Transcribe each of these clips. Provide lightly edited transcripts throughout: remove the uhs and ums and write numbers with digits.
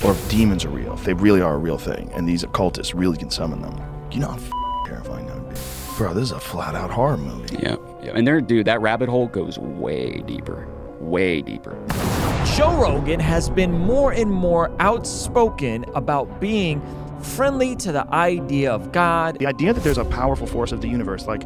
or if demons are real, if they really are a real thing, and these occultists really can summon them. You know how terrifying that would be? Bro, this is a flat-out horror movie. Yeah. And dude, that rabbit hole goes way deeper. Way deeper. Joe Rogan has been more and more outspoken about being friendly to the idea of God. The idea that there's a powerful force of the universe, like,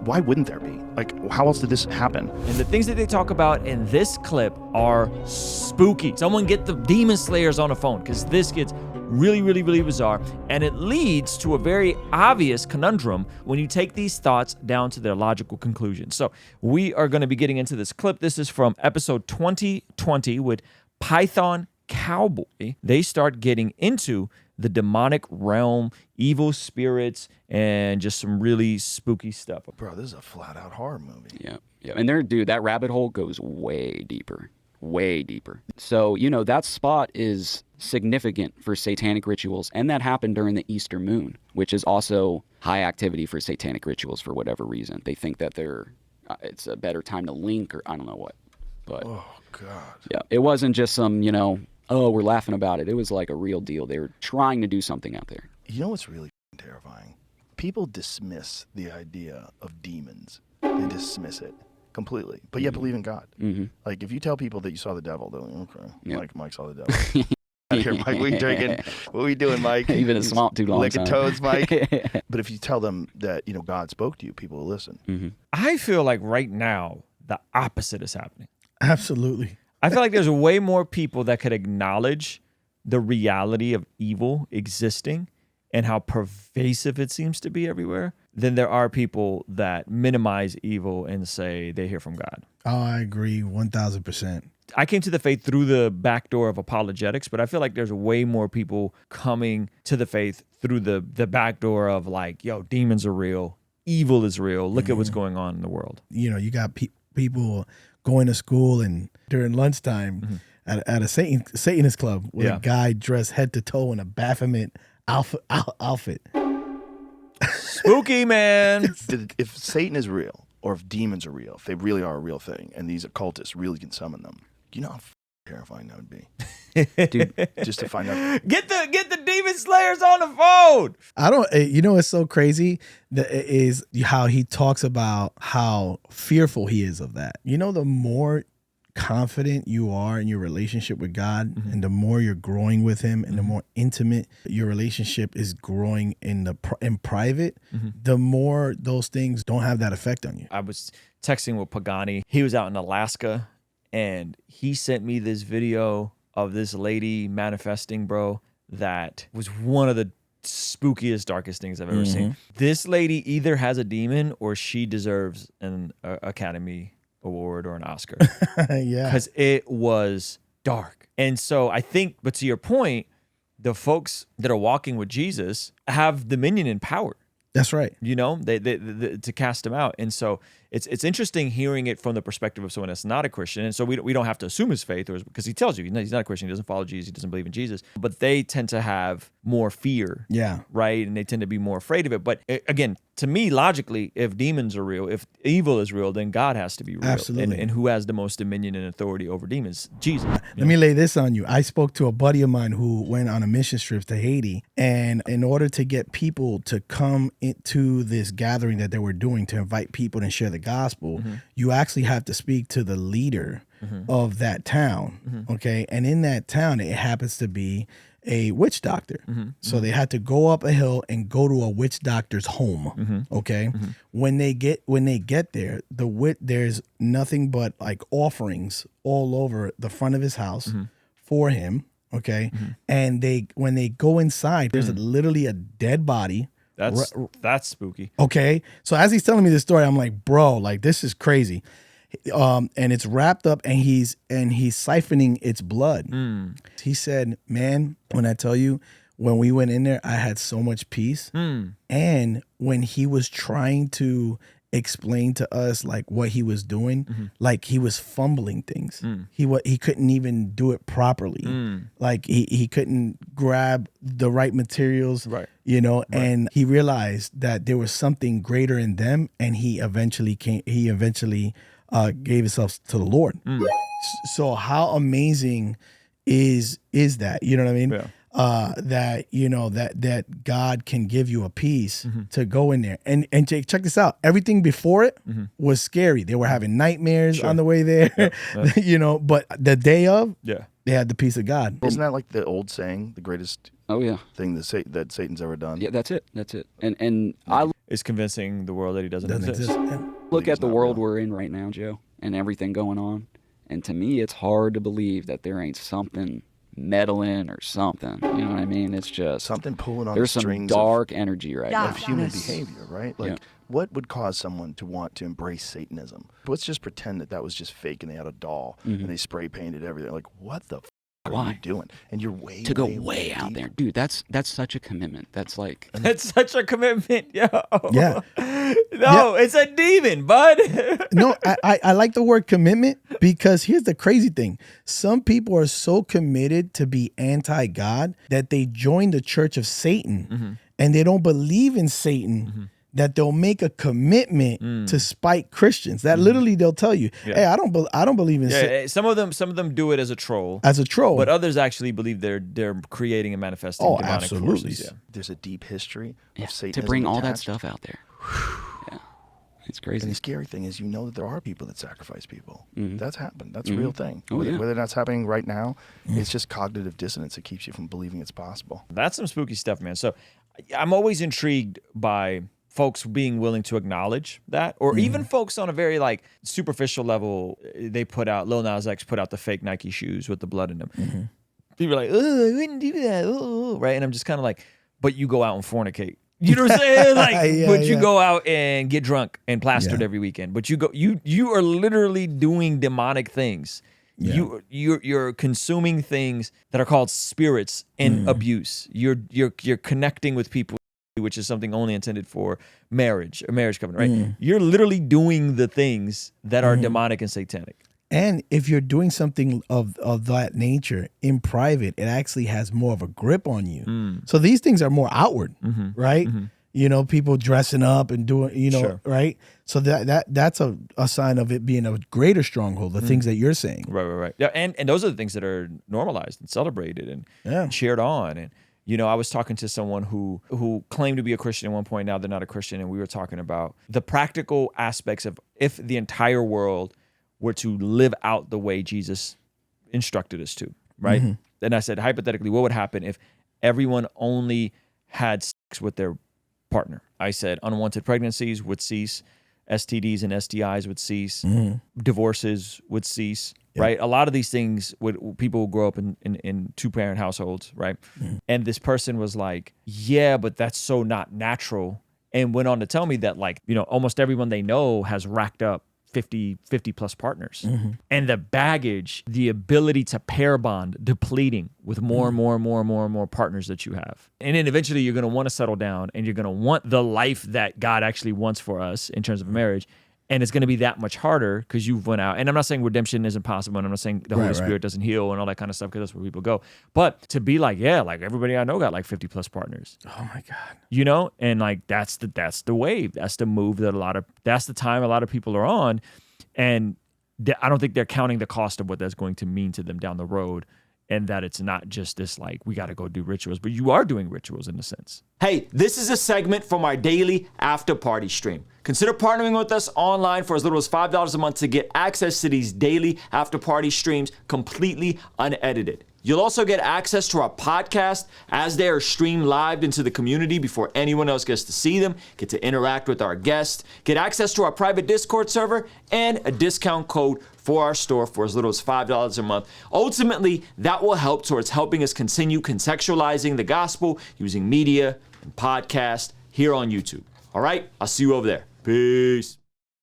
why wouldn't there be? Like, how else did this happen? And the things that they talk about in this clip are spooky. Someone get the demon slayers on the phone, because this gets really, really, really bizarre. And it leads to a very obvious conundrum when you take these thoughts down to their logical conclusion. So we are going to be getting into this clip. This is from episode 2020 with Python Cowboy. They start getting into the demonic realm, evil spirits, and just some really spooky stuff. Bro, this is a flat-out horror movie. Yeah. And dude, that rabbit hole goes way deeper. Way deeper. So, you know, that spot is significant for satanic rituals, and that happened during the Easter moon, which is also high activity for satanic rituals for whatever reason. They think that it's a better time to link, or I don't know what. But oh, God. Yeah, it wasn't just some, you know, oh, we're laughing about it. It was like a real deal. They were trying to do something out there. You know what's really terrifying? People dismiss the idea of demons. They dismiss it completely, but yet believe in God. Like, if you tell people that you saw the devil, they're like, okay, yep. Mike saw the devil. Out here, Mike, we drinking. What we doing, Mike? You've been in a swamp too long. Licking toads, Mike. But if you tell them that, you know, God spoke to you, people will listen. I feel like right now, the opposite is happening. Absolutely. I feel like there's way more people that could acknowledge the reality of evil existing and how pervasive it seems to be everywhere than there are people that minimize evil and say they hear from God. Oh, I agree 1,000%. I came to the faith through the back door of apologetics, but I feel like there's way more people coming to the faith through the back door of like, yo, demons are real, evil is real, look at what's going on in the world. You know, you got people going to school and during lunchtime at a Satanist club with a guy dressed head to toe in a Baphomet outfit. Spooky, man. If Satan is real, or if demons are real, if they really are a real thing, and these occultists really can summon them, you know how terrifying that would be. Dude, just to find out. Get the demon slayers on the phone. I don't, you know, it's so crazy that is how he talks about how fearful he is of that. You know, the more confident you are in your relationship with God, and the more you're growing with him, and the more intimate your relationship is growing in private, the more those things don't have that effect on you. I was texting with Pagani. He was out in Alaska, and he sent me this video of this lady manifesting, bro, that was one of the spookiest, darkest things I've ever seen. This lady either has a demon or she deserves an Academy Award or an Oscar. Yeah. Because it was dark. And so I think, but to your point, the folks that are walking with Jesus have dominion and power. That's right. You know, they to cast him out. And so it's interesting hearing it from the perspective of someone that's not a Christian. And so we don't have to assume his faith, or because he tells you he's not a Christian, he doesn't follow Jesus, he doesn't believe in Jesus. But they tend to have more fear. Yeah. Right? And they tend to be more afraid of it. But again, to me, logically, if demons are real, if evil is real, then God has to be real. Absolutely. And who has the most dominion and authority over demons? Jesus. Let me lay this on you. I spoke to a buddy of mine who went on a mission trip to Haiti. And in order to get people to come into this gathering that they were doing to invite people and share the gospel, you actually have to speak to the leader of that town. Okay. And in that town, it happens to be a witch doctor. So they had to go up a hill and go to a witch doctor's home. Okay. When they get there, there's nothing but like offerings all over the front of his house for him. Okay. And when they go inside, there's literally a dead body. That's spooky. Okay. So as he's telling me this story, I'm like, bro, like this is crazy. And it's wrapped up and he's siphoning its blood. He said, man, when I tell you, when we went in there, I had so much peace. And when he was trying to explain to us like what he was doing, like he was fumbling things. He couldn't even do it properly. Like he couldn't grab the right materials, you know, and he realized that there was something greater in them, and he eventually gave himself to the Lord. So how amazing is that, you know what I mean? Yeah. That, you know, that God can give you a peace to go in there. And check this out. Everything before it was scary. They were having nightmares on the way there, you know, but the day of, they had the peace of God. Isn't that like the old saying, the greatest thing that Satan's ever done? Yeah, that's it. And I Is convincing the world that he doesn't exist. Yeah. look at the not world real. we're in right now, Joe, and everything going on. And to me, it's hard to believe that there ain't something meddling or something. You know what I mean? It's just Something pulling on there's the some strings dark energy right of now. human behavior, right? Like, what would cause someone to want to embrace Satanism? Let's just pretend that was just fake and they had a doll and they spray painted everything. Like, what the are you doing? And you're to go way out deep. there, dude. That's such a commitment. That's like That's such a commitment, yo. Yeah. No, it's a demon, bud. No, I like the word commitment because here's the crazy thing. Some people are so committed to be anti-God that they join the church of Satan and they don't believe in Satan, that they'll make a commitment to spite Christians. That literally they'll tell you, hey, I don't believe in Satan. Some of them do it as a troll. But others actually believe they're creating and manifesting demonic absolutely. forces. Yeah. There's a deep history of to Satanism bring all that attached. stuff out there. Yeah, it's And crazy. the scary thing is, you know that there are people that sacrifice people. That's happened. That's a real thing. Oh, whether, yeah. whether that's happening right now, it's just cognitive dissonance that keeps you from believing it's possible. That's some spooky stuff, man. So I'm always intrigued by folks being willing to acknowledge that, or even folks on a very like superficial level. They put out, Lil Nas X put out the fake Nike shoes with the blood in them. People are like, oh, I wouldn't do that, right? And I'm just kind of like, but you go out and fornicate. You know what I'm saying? Like, you go out and get drunk and plastered every weekend. But you are literally doing demonic things. Yeah. You're consuming things that are called spirits and abuse. You're connecting with people, which is something only intended for marriage, a marriage covenant, right? You're literally doing the things that are demonic and satanic. And if you're doing something of that nature in private, it actually has more of a grip on you. So these things are more outward, right? You know, people dressing up and doing, you know, right? So that's a sign of it being a greater stronghold, the things that you're saying. Right. Yeah, and those are the things that are normalized and celebrated and cheered on. And you know, I was talking to someone who claimed to be a Christian at one point. Now they're not a Christian, and we were talking about the practical aspects of if the entire world were to live out the way Jesus instructed us to, right? And I said, hypothetically, what would happen if everyone only had sex with their partner? I said, unwanted pregnancies would cease, STDs and STIs would cease, divorces would cease, right? A lot of these things people would grow up in two-parent households, right? And this person was like, yeah, but that's so not natural. And went on to tell me that, like, you know, almost everyone they know has racked up 50 plus partners. And the baggage, the ability to pair bond depleting with more and more partners that you have. And then eventually you're going to want to settle down and you're going to want the life that God actually wants for us in terms of marriage. And it's going to be that much harder because you've went out. And I'm not saying redemption isn't possible. And I'm not saying the Holy Spirit doesn't heal and all that kind of stuff, because that's where people go. But to be like, yeah, like everybody I know got like 50 plus partners. Oh my God. You know? And like, that's the wave. That's the move that that's the time a lot of people are on. And I don't think they're counting the cost of what that's going to mean to them down the road. And that it's not just this, like, we got to go do rituals, but you are doing rituals in a sense. Hey, this is a segment from our daily after party stream. Consider partnering with us online for as little as $5 a month to get access to these daily after party streams completely unedited. You'll also get access to our podcast as they are streamed live into the community before anyone else gets to see them, get to interact with our guests, get access to our private Discord server, and a discount code for our store for as little as $5 a month. Ultimately, that will help towards helping us continue contextualizing the gospel using media and podcast here on YouTube. All right, I'll see you over there. Peace.